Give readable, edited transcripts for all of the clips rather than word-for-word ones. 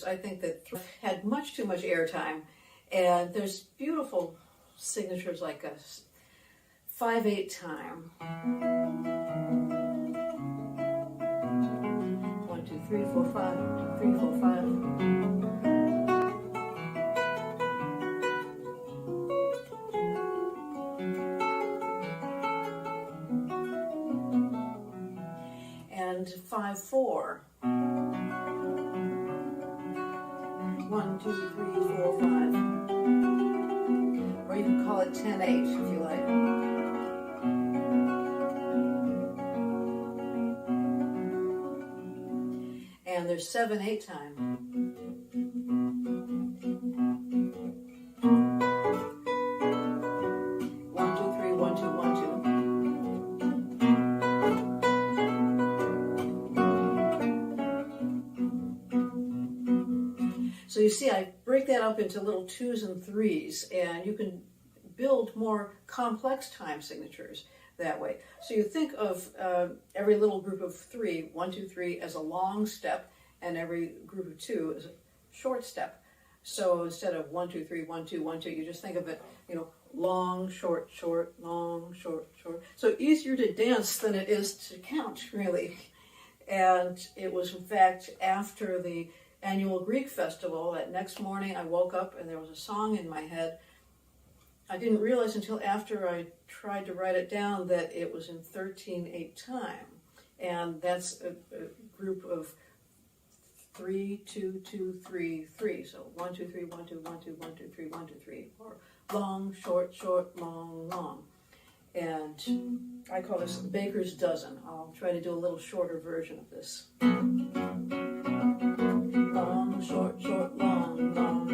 I think that had much too much airtime, and there's beautiful signatures like a 5/8 time. 1, 2, 3, 4, 5, 3, 4, 5. And 5/4. 1, 2, 3, 4, 5. Or you can call it 10/8 if you like. And there's 7/8 time. 1, 2, 3, 1, 2, 1, 2. So you see, I break that up into little 2s and 3s, and you can build more complex time signatures that way. So you think of every little group of 3, 1, 2, 3, as a long step, and every group of 2 as a short step. So instead of 1, 2, 3, 1, 2, 1, 2, you just think of it, long, short, short, long, short, short. So easier to dance than it is to count, really. And it was, in fact, after the annual Greek festival, that next morning I woke up and there was a song in my head. I didn't realize until after I tried to write it down that it was in 13/8 time. And that's a group of 3, 2, 2, 3, 3. So 1, 2, 3, 1, 2, 1, 2, 1, 2, 3, 1, 2, 3. Or long, short, short, long, long. And I call this the baker's dozen. I'll try to do a little shorter version of this. Long, short, short, long, long.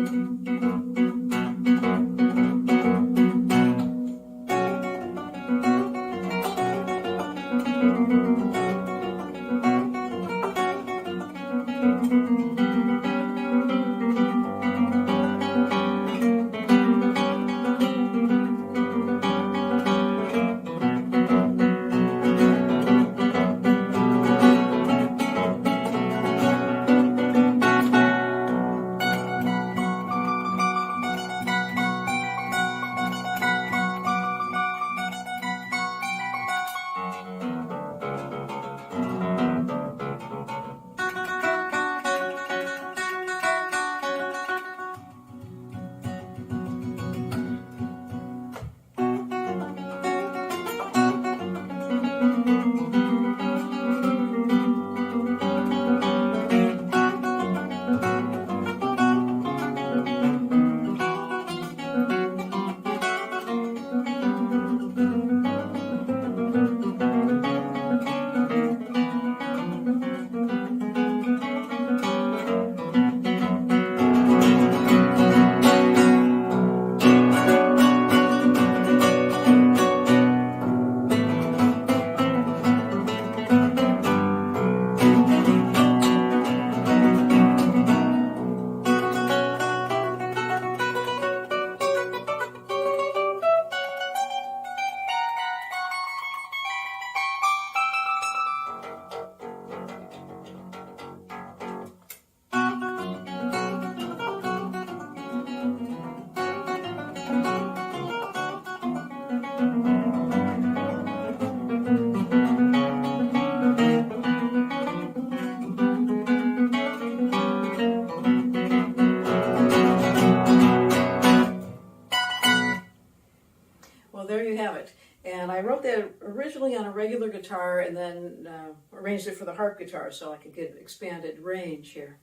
There you have it. And I wrote that originally on a regular guitar and then arranged it for the harp guitar so I could get expanded range here.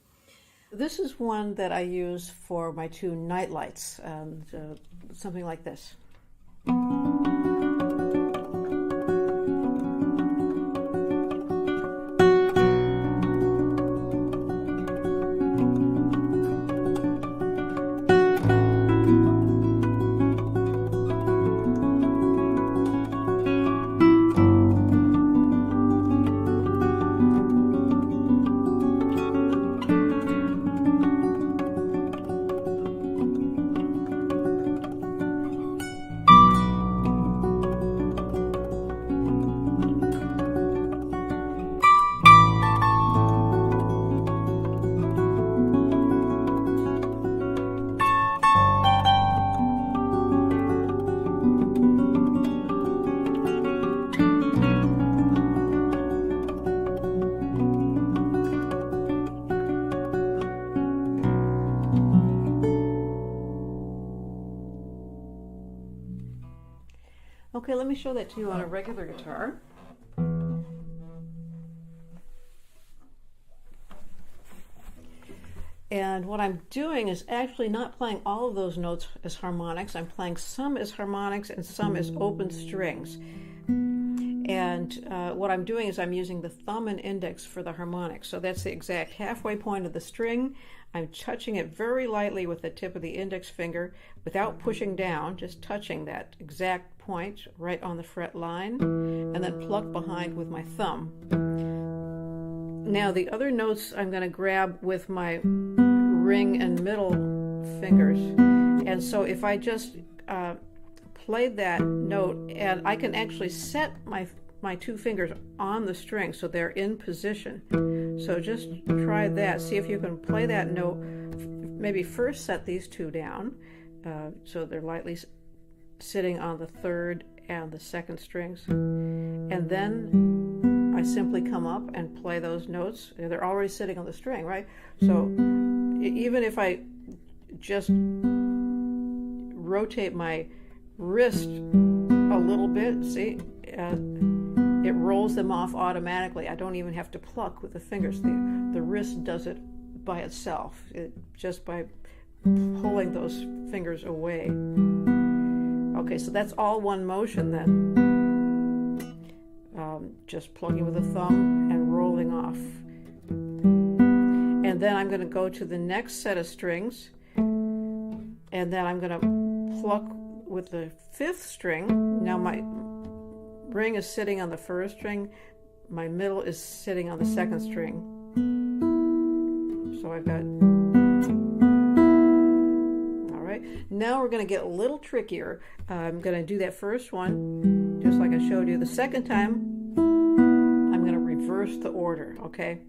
This is one that I use for my 2 night lights, and something like this. Okay, let me show that to you on a regular guitar. And what I'm doing is actually not playing all of those notes as harmonics. I'm playing some as harmonics and some as open strings. And what I'm doing is I'm using the thumb and index for the harmonics. So that's the exact halfway point of the string. I'm touching it very lightly with the tip of the index finger without pushing down, just touching that exact point right on the fret line, and then pluck behind with my thumb. Now the other notes I'm going to grab with my ring and middle fingers. And so if I just played that note, and I can actually set my two fingers on the string so they're in position. So just try that. See if you can play that note. Maybe first set these two down so they're lightly sitting on the third and the second strings. And then I simply come up and play those notes. They're already sitting on the string, right? So even if I just rotate my wrist a little bit, see, it rolls them off automatically. I don't even have to pluck with the fingers. The wrist does it by itself, just by pulling those fingers away. Okay, so that's all one motion then. Just plugging with the thumb and rolling off. And then I'm going to go to the next set of strings, and then I'm going to pluck with the fifth string. Now my ring is sitting on the first string, my middle is sitting on the second string. So I've got, all right, now we're going to get a little trickier. I'm going to do that first one just like I showed you. The second time I'm going to reverse the order, okay?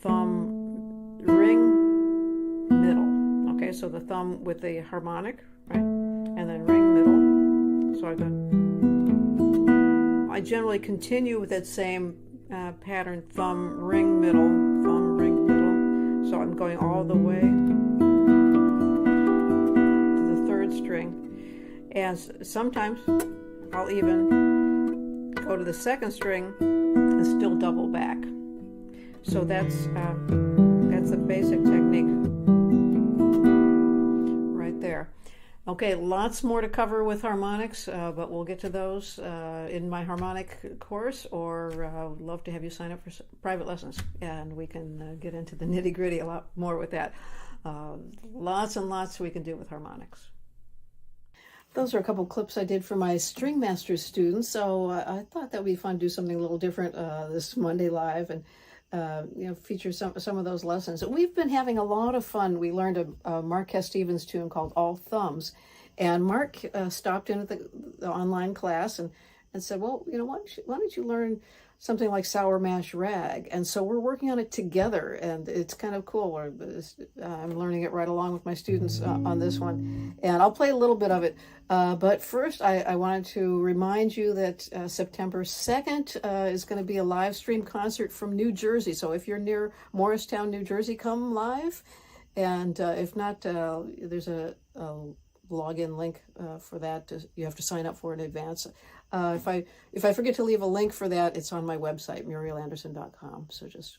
Thumb, ring, middle. Okay, so the thumb with the harmonic, right? And then ring, middle. So I've got, I generally continue with that same pattern, thumb, ring, middle, thumb, ring, middle. So I'm going all the way to the third string. And sometimes I'll even go to the second string and still double back. So that's the basic technique right there. Okay, lots more to cover with harmonics, but we'll get to those in my harmonic course, or would love to have you sign up for private lessons, and we can get into the nitty-gritty a lot more with that. Lots and lots we can do with harmonics. Those are a couple clips I did for my String Masters students, so I thought that would be fun to do something a little different this Monday Live, and feature some of those lessons. We've been having a lot of fun. We learned a Mark Stevens tune called All Thumbs, and Mark stopped in at the online class and said, well, why don't you learn something like Sour Mash Rag? And so we're working on it together, and it's kind of cool. I'm learning it right along with my students on this one, and I'll play a little bit of it. But first, I wanted to remind you that September 2nd is going to be a live stream concert from New Jersey. So if you're near Morristown, New Jersey, come live. And if not, there's a login link for that. You have to sign up for in advance. If I forget to leave a link for that, it's on my website, murielanderson.com. So just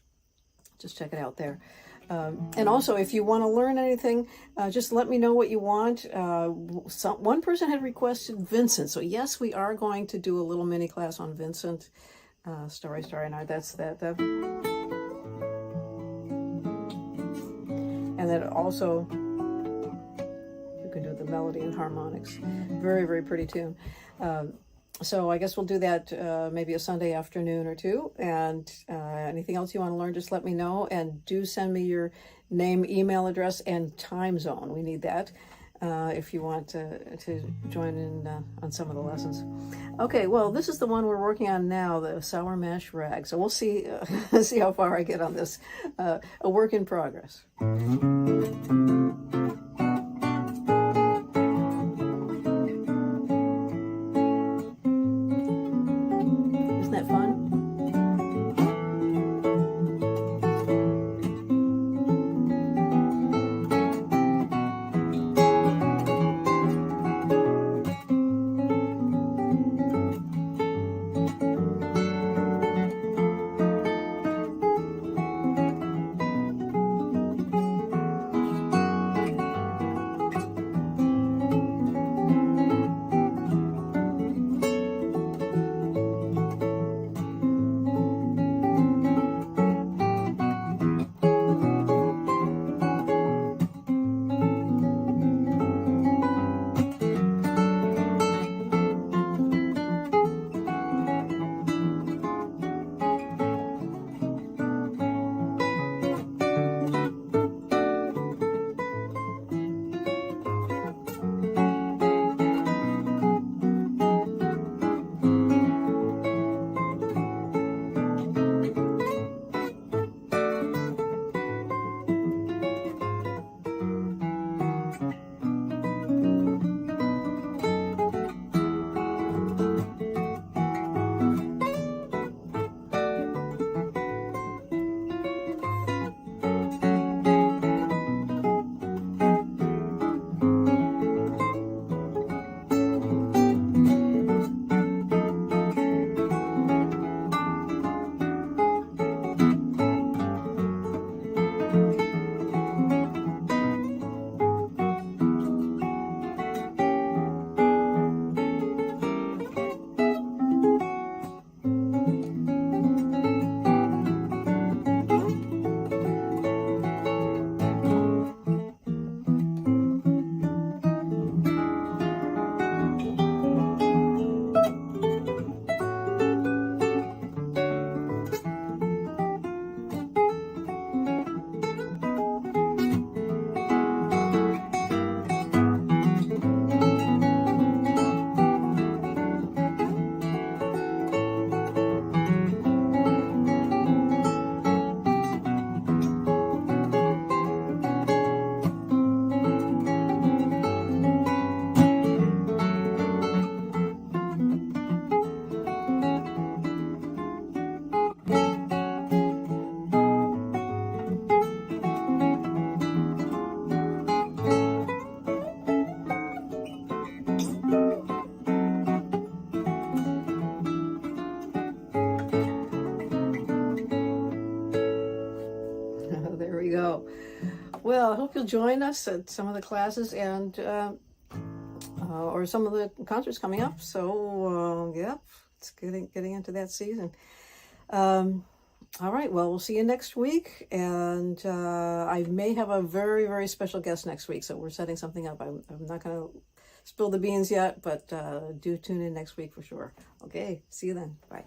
check it out there. And also, if you want to learn anything, just let me know what you want. One person had requested Vincent. So yes, we are going to do a little mini class on Vincent. Starry, Starry Night, that's that. And then also, you can do the melody and harmonics. Very, very pretty tune. So I guess we'll do that maybe a Sunday afternoon or two. And anything else you want to learn, just let me know. And do send me your name, email address, and time zone. We need that if you want to join in on some of the lessons. Okay, well, this is the one we're working on now, the Sour Mash Rag. So we'll see see how far I get on this. A work in progress. join us at some of the classes and or some of the concerts coming up. So yeah, it's getting into that season. All right, well, we'll see you next week, and I may have a very, very special guest next week, so we're setting something up. I'm not going to spill the beans yet, but do tune in next week for sure. Okay, see you then. Bye.